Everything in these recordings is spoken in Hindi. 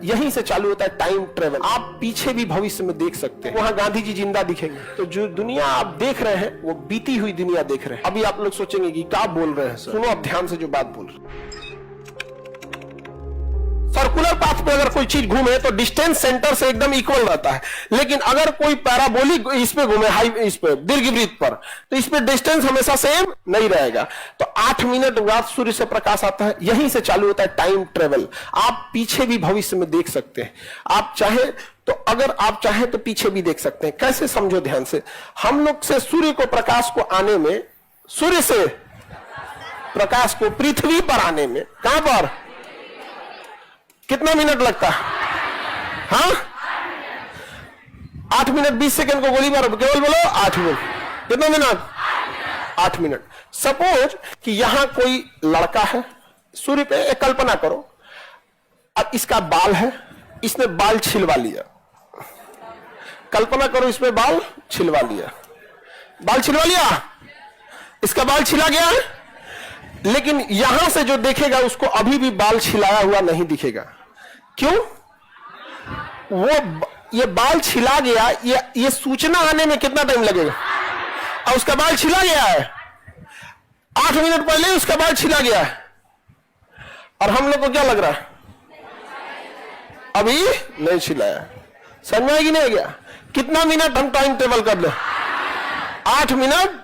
यहीं से चालू होता है टाइम ट्रेवल। आप पीछे भी भविष्य में देख सकते हैं, वहां गांधी जी जिंदा दिखेंगे। तो जो दुनिया आप देख रहे हैं वो बीती हुई दुनिया देख रहे हैं। अभी आप लोग सोचेंगे कि क्या बोल रहे हैं सर। सुनो अब ध्यान से जो बात बोल रहे हैं। सर्कुलर पाथ पे अगर कोई चीज घूमे तो डिस्टेंस सेंटर से एकदम इक्वल रहता है, लेकिन अगर कोई पैराबोलिक इस पे घूमे, हाई इस पे दीर्घवृत्त पर, तो इस पे डिस्टेंस हमेशा सेम नहीं रहेगा। तो 8 मिनट बाद सूर्य से प्रकाश आता है, यहीं से चालू होता है टाइम ट्रेवल। आप पीछे भी भविष्य में देख सकते हैं, आप चाहे तो, अगर आप चाहे तो पीछे भी देख सकते हैं। कैसे, समझो ध्यान से। हम लोग से सूर्य को प्रकाश को आने में, सूर्य से प्रकाश को पृथ्वी पर आने में कहां पर कितना मिनट लगता है? हाँ, 8 मिनट 20 सेकंड को गोली मारो, केवल बोलो 8 मिनट। कितना मिनट? 8 मिनट। सपोज कि यहां कोई लड़का है सूर्य पे, एक कल्पना करो, अब इसका बाल है, इसने बाल छिलवा लिया। कल्पना करो इसमें बाल छिलवा लिया, बाल छिलवा लिया, इसका बाल छिला गया है, लेकिन यहां से जो देखेगा उसको अभी भी बाल छिलाया हुआ नहीं दिखेगा। क्यों? वो ये बाल छिला गया, ये सूचना आने में कितना टाइम लगेगा? और उसका बाल छिला गया है, 8 मिनट पहले उसका बाल छिला गया है, और हम लोग को क्या लग रहा है? अभी नहीं छिलाया। समझ में आएगी नहीं गया? कितना मिनट हम टाइम टेबल कर ले? 8 मिनट।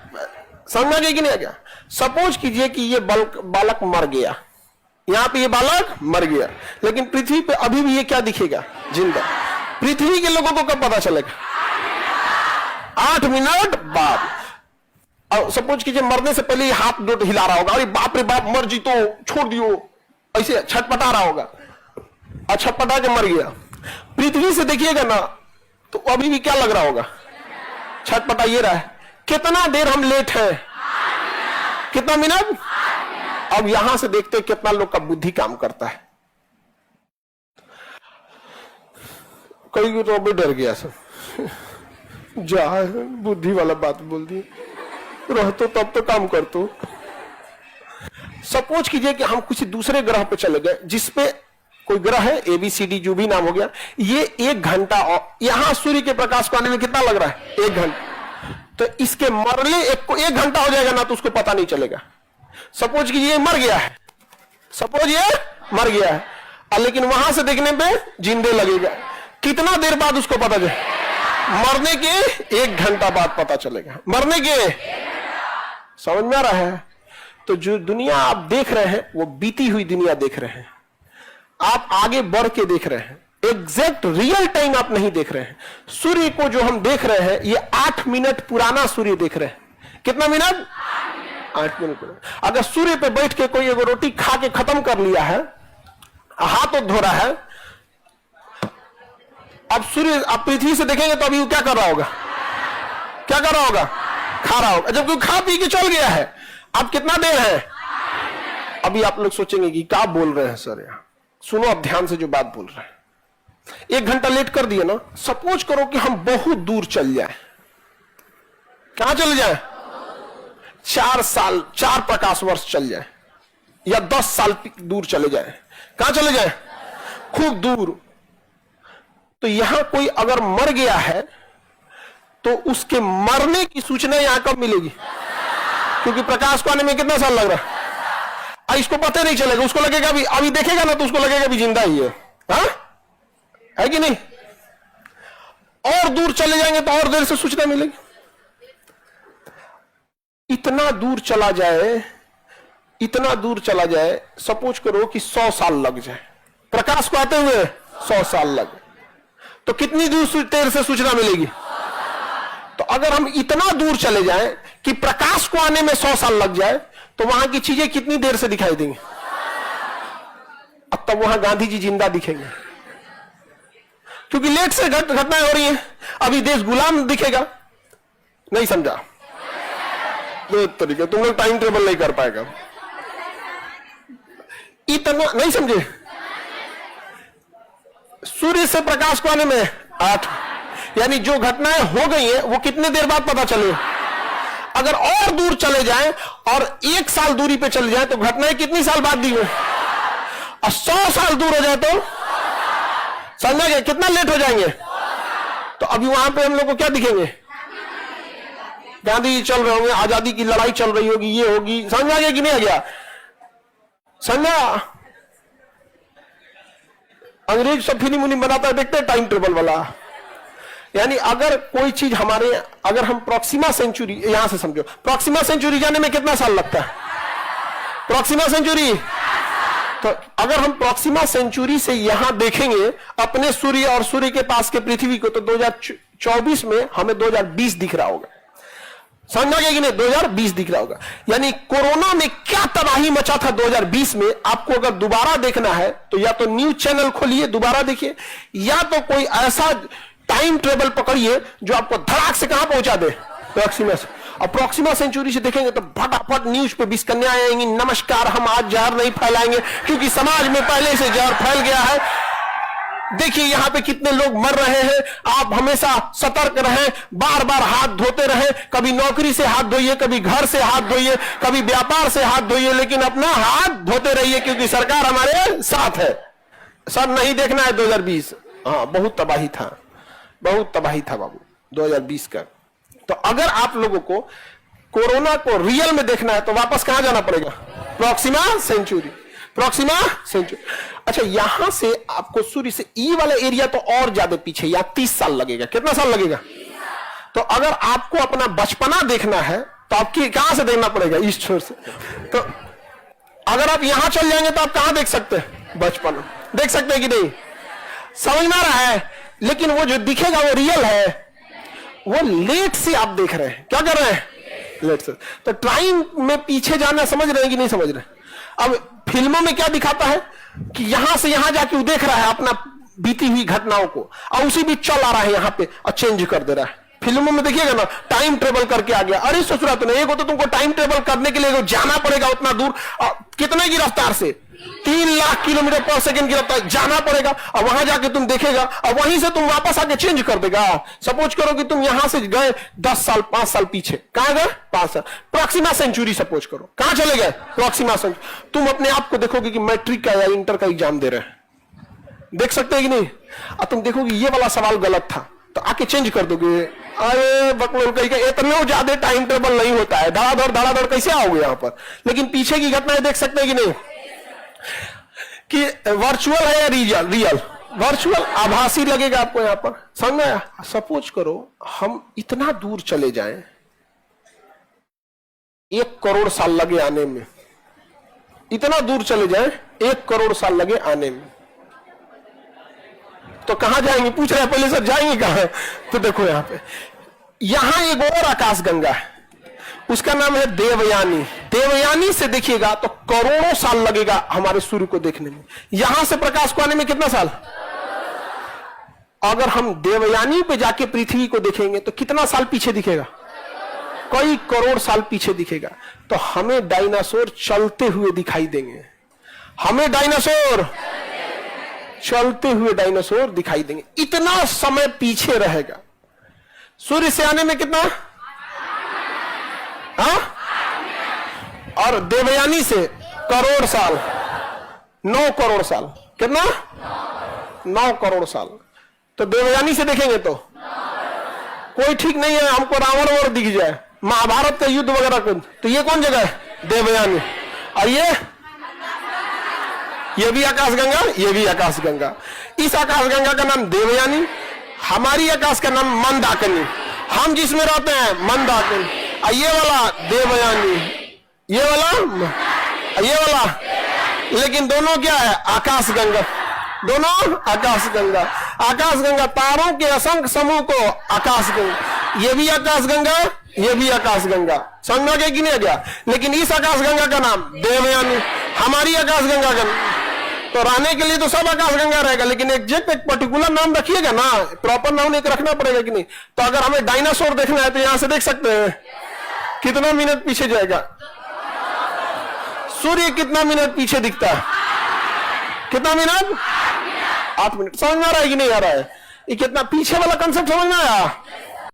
समझ में आएगी नहीं गया? सपोज कीजिए कि ये बालक मर गया, यहां पे ये बालक मर गया, लेकिन पृथ्वी पे अभी भी ये क्या दिखेगा? जिंदा। पृथ्वी के लोगों को कब पता चलेगा? 8 मिनट बाद। और सपोज कीजिए मरने से पहले हाथ डोट हिला रहा होगा, अरे बाप रे बाप मर जी तो छोड़ दियो, ऐसे छटपटा रहा होगा, और छटपटा के मर गया। पृथ्वी से देखिएगा ना तो अभी भी क्या लग रहा होगा? छटपटा ये रहा है। कितना देर हम लेट है? कितना मिनट? अब यहां से देखते हैं कितना लोग का बुद्धि काम करता है। कोई तो अभी डर गया सर, जा बुद्धि वाला बात बोल दी, रहतो तब तो काम कर तो। सपोज कीजिए कि हम किसी दूसरे ग्रह पे चले गए, जिसपे कोई ग्रह है ABCD जो भी नाम हो गया, ये 1 घंटा, और यहां सूर्य के प्रकाश को आने में कितना लग रहा है? 1 घंटा। तो इसके मरने 1 घंटा हो जाएगा ना, तो उसको पता नहीं चलेगा। सपोज कि ये मर गया है, सपोज ये मर गया है, लेकिन वहां से देखने पे जिंदे लगेगा। कितना देर बाद उसको पता चलेगा? मरने के 1 घंटा बाद पता चलेगा। मरने के, समझ में आ रहा है? तो जो दुनिया आप देख रहे हैं वो बीती हुई दुनिया देख रहे हैं, आप आगे बढ़ के देख रहे हैं, एग्जैक्ट रियल टाइम आप नहीं देख रहे हैं। सूर्य को जो हम देख रहे हैं ये 8 मिनट पुराना सूर्य देख रहे हैं। कितना मिनट? 8 मिनट। अगर सूर्य पे बैठ के कोई एगो रोटी खा के खत्म कर लिया है, हाथ तो धो रहा है, अब सूर्य आप पृथ्वी से देखेंगे तो अभी वो क्या कर रहा होगा? क्या कर रहा होगा? खा रहा होगा। जब कोई खा पी के चल गया है, अब कितना देर है? अभी आप लोग सोचेंगे कि क्या बोल रहे हैं सर यहाँ। सुनो अब ध्यान से जो बात बोल रहे हैं। 1 घंटा लेट कर दिए ना, सपोज करो कि हम बहुत दूर चल जाए। कहां चले जाए? 4 साल, 4 प्रकाश वर्ष चल जाए, या 10 साल दूर चले जाए। कहां चले जाए? खूब दूर। तो यहां कोई अगर मर गया है तो उसके मरने की सूचना यहां कब मिलेगी? क्योंकि प्रकाश को आने में कितना साल लग रहा है? इसको पता नहीं चलेगा, उसको लगेगा अभी देखेगा ना तो उसको लगेगा भी जिंदा ही है। हाँ? है कि नहीं? और दूर चले जाएंगे तो और देर से सूचना मिलेगी। इतना दूर चला जाए, इतना दूर चला जाए, सपोज करो कि 100 साल लग जाए, प्रकाश को आते हुए 100 साल लगे, तो कितनी दूर देर से सूचना मिलेगी? तो अगर हम इतना दूर चले जाएं कि प्रकाश को आने में 100 साल लग जाए, तो वहां की चीजें कितनी देर से दिखाई देंगी? अब तब वहां गांधी जी जिंदा दिखेंगे, क्योंकि लेट से घटनाएं हो रही हैं। अभी देश गुलाम दिखेगा। नहीं समझा? दो तरीके, तुम लोग टाइम टेबल नहीं कर पाएगा। इतना नहीं समझे? सूर्य से प्रकाश को आने में 8, यानी जो घटनाएं हो गई हैं वो कितने देर बाद पता चले? अगर और दूर चले जाएं और 1 साल दूरी पे चले जाएं तो घटनाएं कितनी साल बाद दी हुई? और 100 साल दूर हो जाए तो समझ गए? कितना लेट हो जाएंगे? तो अभी वहां पे हम लोग को क्या दिखेंगे? गांधी जी चल रहे होंगे, आजादी की लड़ाई चल रही होगी, ये होगी। समझ आ गया कि नहीं आ गया? समझा? अंग्रेज सब फिल्म उन्हीं बनाता है, देखते हैं टाइम टेबल वाला। यानी अगर कोई चीज हमारे, अगर हम प्रॉक्सिमा सेंचुरी, यहां से समझो, प्रॉक्सिमा सेंचुरी जाने में कितना साल लगता है? प्रॉक्सिमा सेंचुरी, तो अगर हम प्रॉक्सिमा सेंचुरी से यहां देखेंगे अपने सूर्य और सूर्य के पास के पृथ्वी को, तो 2024 में हमें 2020 दिख रहा होगा। समझ गया कि नहीं? 2020 दिख रहा होगा। यानी कोरोना में क्या तबाही मचा था 2020 में, आपको अगर दोबारा देखना है तो या तो न्यूज चैनल खोलिए, दोबारा देखिए, या तो कोई ऐसा टाइम टेबल पकड़िए जो आपको धड़ाक से कहां पहुंचा दे, प्रॉक्सिमा से। और प्रॉक्सिमा सेंचुरी से देखेंगे तो फटाफट न्यूज पे 20 कन्याएं आएंगी, नमस्कार हम आज जहर नहीं फैलाएंगे क्योंकि समाज में पहले से जहर फैल गया है। देखिए यहां पे कितने लोग मर रहे हैं, आप हमेशा सतर्क रहें, बार बार हाथ धोते रहें। कभी नौकरी से हाथ धोइए, कभी घर से हाथ धोइए, कभी व्यापार से हाथ धोइए, लेकिन अपना हाथ धोते रहिए क्योंकि सरकार हमारे साथ है। सर नहीं देखना है 2020। हाँ, बहुत तबाही था, बहुत तबाही था बाबू 2020 का। तो अगर आप लोगों को कोरोना को रियल में देखना है तो वापस कहां जाना पड़ेगा? Proxima Centauri, Proxima Centauri. अच्छा, यहां से आपको सूर्य से ई वाला एरिया तो और ज्यादा पीछे, या 30 साल लगेगा। कितना साल लगेगा? तो अगर आपको अपना बचपना देखना है तो आपकी कहां से देखना पड़ेगा? ईस्ट छोर से। तो अगर आप यहां चल जाएंगे तो आप कहां देख सकते हैं? बचपना देख सकते हैं कि नहीं? समझ में आ रहा है? लेकिन वो जो दिखेगा वो रियल है, वो लेट से आप देख रहे हैं। क्या कर रहे हैं? लेट से। तो टाइम में पीछे जाना समझ रहे हैं कि नहीं समझ रहे? अब फिल्मों में क्या दिखाता है कि यहां से यहां जाके वो देख रहा है अपना बीती हुई घटनाओं को, और उसी बीच चल आ रहा है यहां पे और चेंज कर दे रहा है। फिल्मों में देखिएगा ना, टाइम ट्रेवल करके आ गया। अरे ससुरा तो नहीं, तो तुमको टाइम ट्रेवल करने के लिए जाना पड़ेगा उतना दूर, कितने की रफ्तार से? 3 लाख किलोमीटर पर सेकंड की रफ्तार जाना पड़ेगा, और वहां जाके तुम देखेगा और वहीं से तुम वापस आके चेंज कर देगा। सपोज करो कि तुम यहां से गए 10 साल 5 साल पीछे, कहां गए? 5 साल। प्रॉक्सिमा सेंचुरी सपोज करो, कहां चले गए? Proxima Centauri. तुम अपने आप को देखोगे कि मैट्रिक का या इंटर का एग्जाम दे रहे हैं, देख सकते हैं कि नहीं? और तुम देखोगे ये वाला सवाल गलत था, तो आके चेंज कर दोगे। अरे बकलोल, कहीं इतना ज्यादा टाइम टेबल नहीं होता है, धड़ाधड़ कैसे आओगे यहां पर? लेकिन पीछे की घटनाएं देख सकते हैं कि नहीं, कि वर्चुअल है या रियल? वर्चुअल, आभासी लगेगा आपको यहां पर। समझ में आया? सपोज करो हम इतना दूर चले जाएं, 1 करोड़ साल लगे आने में, इतना दूर चले जाएं 1 करोड़ साल लगे आने में, तो कहां जाएंगे? पूछ रहे हैं पहले सर, जाएंगे कहां? तो देखो यहां पे, यहां एक और आकाशगंगा है, उसका नाम है देवयानी। देवयानी से देखिएगा तो करोड़ों साल लगेगा हमारे सूर्य को देखने में। यहां से प्रकाश को आने में कितना साल? अगर हम देवयानी पे जाके पृथ्वी को देखेंगे तो कितना साल पीछे दिखेगा? कई करोड़ साल पीछे दिखेगा। तो हमें डायनासोर चलते हुए दिखाई देंगे, हमें डायनासोर चलते हुए डायनासोर दिखाई देंगे। इतना समय पीछे रहेगा। सूर्य से आने में कितना? हाँ? और देवयानी से करोड़ साल, 9 करोड़ साल। कितना? 9 करोड़ साल। तो देवयानी से देखेंगे तो कोई ठीक नहीं है, हमको रावण और दिख जाए, महाभारत का युद्ध वगैरह कुछ, तो ये कौन जगह है? देवयानी। और ये भी आकाशगंगा, ये भी आकाशगंगा। इस आकाशगंगा का नाम देवयानी, हमारी आकाश का नाम मंदाकिनी। हम जिसमें रहते हैं मंदाकिनी। ये वाला देवयानी, ये वाला, लेकिन दोनों क्या है? आकाशगंगा। दोनों आकाशगंगा। आकाशगंगा, तारों के असंख्य समूह को आकाशगंगा। ये भी आकाशगंगा, ये भी आकाशगंगा। समझ में गया कि नहीं गया? लेकिन इस आकाशगंगा का नाम देवयानी, हमारी आकाशगंगा का नाम। तो रहने के लिए तो सब आकाशगंगा रहेगा, लेकिन एग्जैक्ट एक पर्टिकुलर नाम रखिएगा ना, प्रॉपर नाम एक रखना पड़ेगा कि नहीं? तो अगर हमें डायनासोर देखना है तो यहां से देख सकते हैं कितना मिनट पीछे जाएगा। सूर्य कितना मिनट पीछे दिखता है? कितना मिनट? 8 मिनट। समझ में आ रहा है कि नहीं आ रहा है? ये कितना पीछे वाला कंसेप्ट समझ में आया?